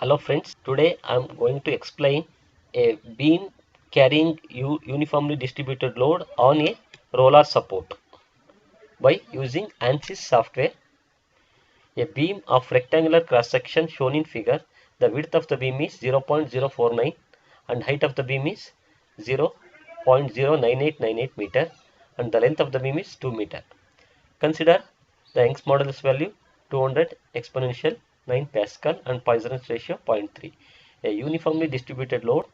Hello friends, today I am going to explain a beam carrying uniformly distributed load on a roller support by using ANSYS software. A beam of rectangular cross section shown in figure. The width of the beam is 0.049 and height of the beam is 0.09898 meter and the length of the beam is 2 meter. Consider the Young's modulus value 200 exponential 9 Pascal and Poisson's ratio 0.3. A uniformly distributed load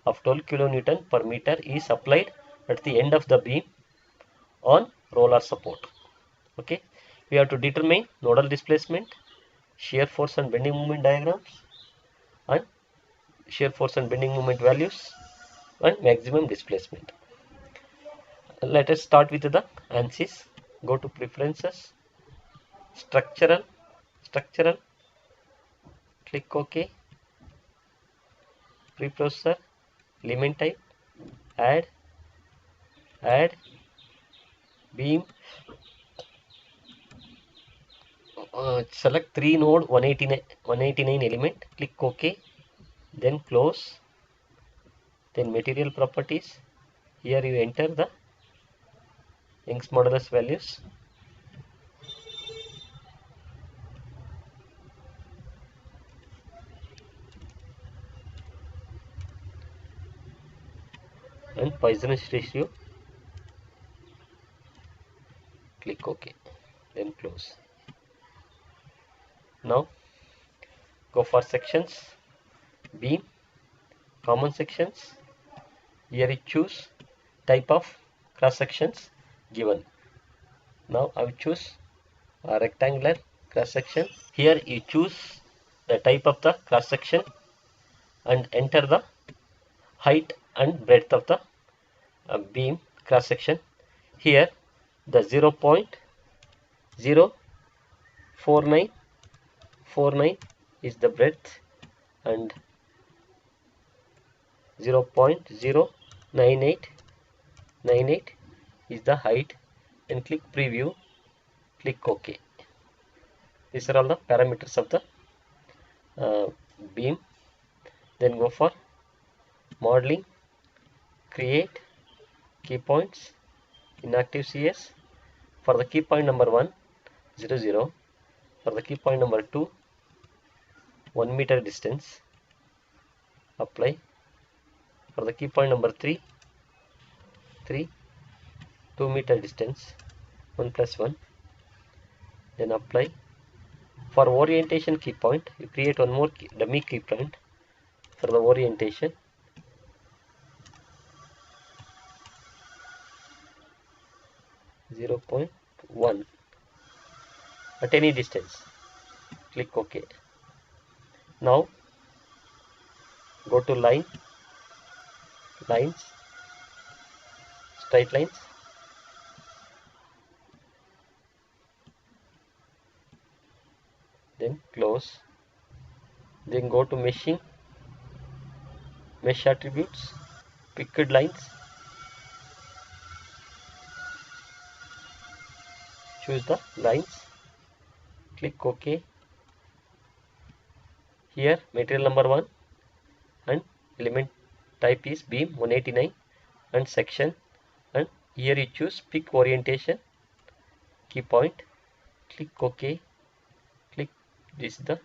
of 12 kN per meter is applied at the end of the beam on roller support. Okay, we have to determine nodal displacement, shear force and bending moment diagrams, and shear force and bending moment values, and maximum displacement. Let us start with the ANSYS. Go to preferences, structural, click OK, preprocessor, element type, add, beam, select 3 node 189 element, click OK, then close, then material properties. Here you enter the Young's modulus values. And Poisson's ratio, click OK, then close. Now go for sections, beam, common sections. Here you choose type of cross sections given. Now I will choose a rectangular cross section. Here you choose the type of the cross section and enter the height and breadth of the beam cross section. Here the 0.04949 is the breadth and 0.09898 is the height, and click preview, click OK. These are all the parameters of the beam. Then go for modeling, create key points, inactive CS. For the key point number 1, 0, 0. For the key point number 2, 1 meter distance, apply. For the key point number 3, 2 meter distance, 1 plus 1, then apply. For orientation key point, you create one more dummy key point for the orientation. .1 at any distance, click OK. Now go to lines, straight lines, then close, then go to meshing, mesh attributes, picked lines, choose the lines, click OK. Here material number 1 and element type is beam 189 and section, and here you choose pick orientation key point, click OK, click this is the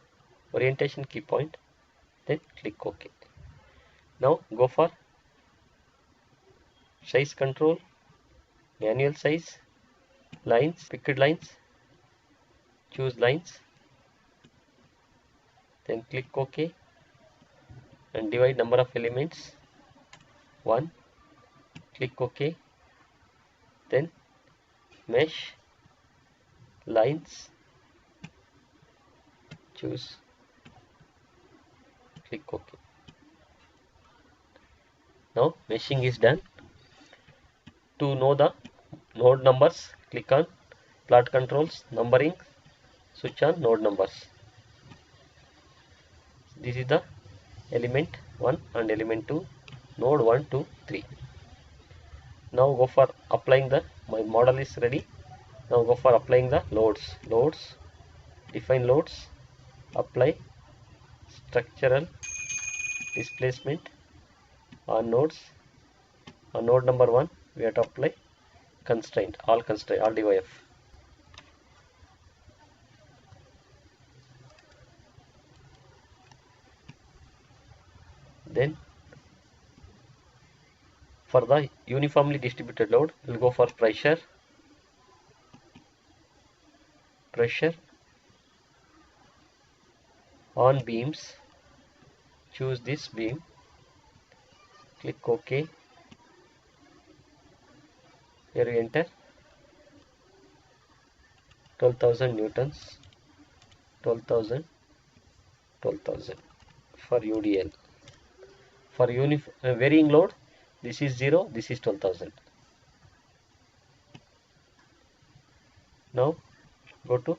orientation key point, then click OK. Now go for size control, manual size, lines, picked lines, choose lines, then click OK and divide number of elements 1, click OK, then mesh, lines, choose, click OK. Now meshing is done. To know the node numbers, click on plot controls, numbering, switch on node numbers. This is the element 1 and element 2, node 1, 2, 3. Now go for applying the, my model is ready. Now go for applying the loads, define loads, apply, structural displacement on nodes. On node number 1 we have to apply constraint, all DYF. Then for the uniformly distributed load we will go for pressure on beams. Choose this beam, click OK. Here we enter 12,000 newtons, 12,000 for UDL. For varying load, this is 0, this is 12,000. Now go to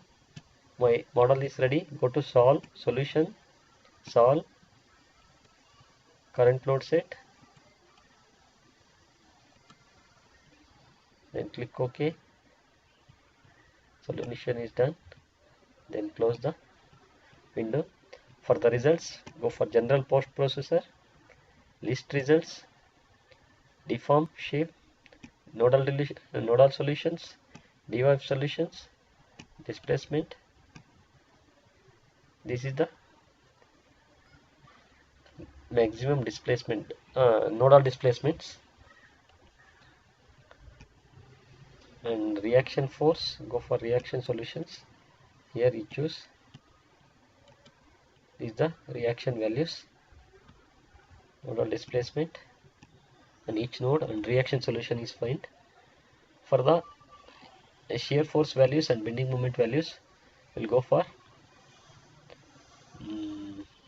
my model is ready. Go to solve, solution, solve, current load set, then click OK. Solution is done. Then close the window. For the results, go for general post processor, list results, deform shape, nodal solutions, DYF solutions, displacement. This is the maximum displacement, nodal displacements. And reaction force, go for reaction solutions. Here you choose, these the reaction values, nodal displacement and each node, and reaction solution is find. For the shear force values and bending moment values, we'll go for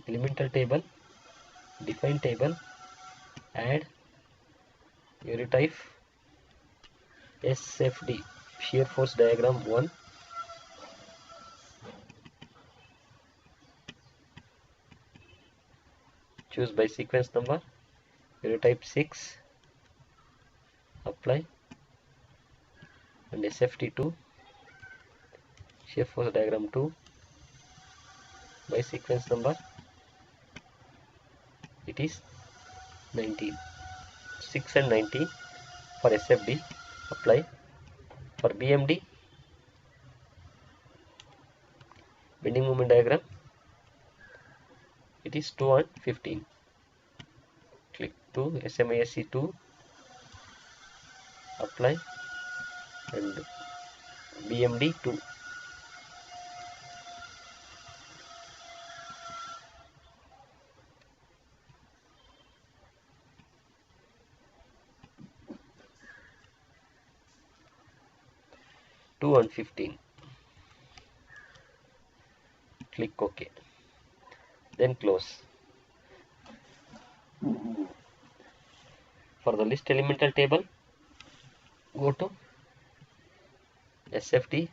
elemental table, define table, add type SFD, shear force diagram 1, choose by sequence number, type 6, apply, and SFD2, shear force diagram 2, by sequence number, it is 19, 6 and 19 for SFD, apply. For BMD, bending moment diagram, it is 2 and 15, click to SMASC 2, apply, and BMD 2. And 15, click OK, then close. For the list elemental table, go to SFD,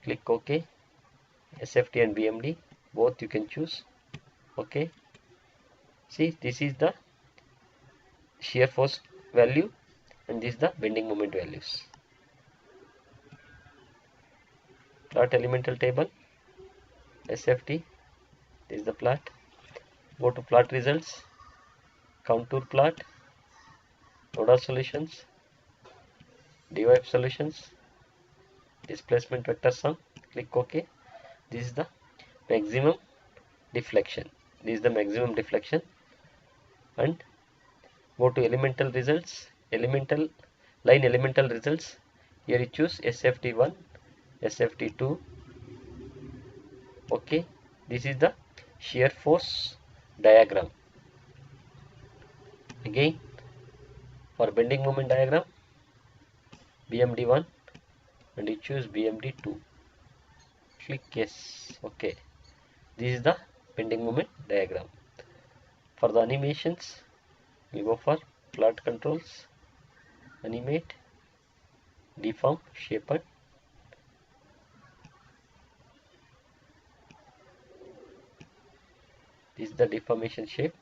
click OK, SFD and BMD both you can choose, OK. See, this is the shear force value and this is the bending moment values. Plot elemental table, SFD, this is the plot. Go to plot results, contour plot, nodal solutions, DYF solutions, displacement vector sum, click OK. This is the maximum deflection. This is the maximum deflection. And go to elemental results, line elemental results. Here you choose SFD1, SFD2. OK. This is the shear force diagram. Again, for bending moment diagram, BMD1 and you choose BMD2. Click yes, OK. This is the bending moment diagram. For the animations, we go for plot controls, animate, deform, shapen. This is the deformation shape.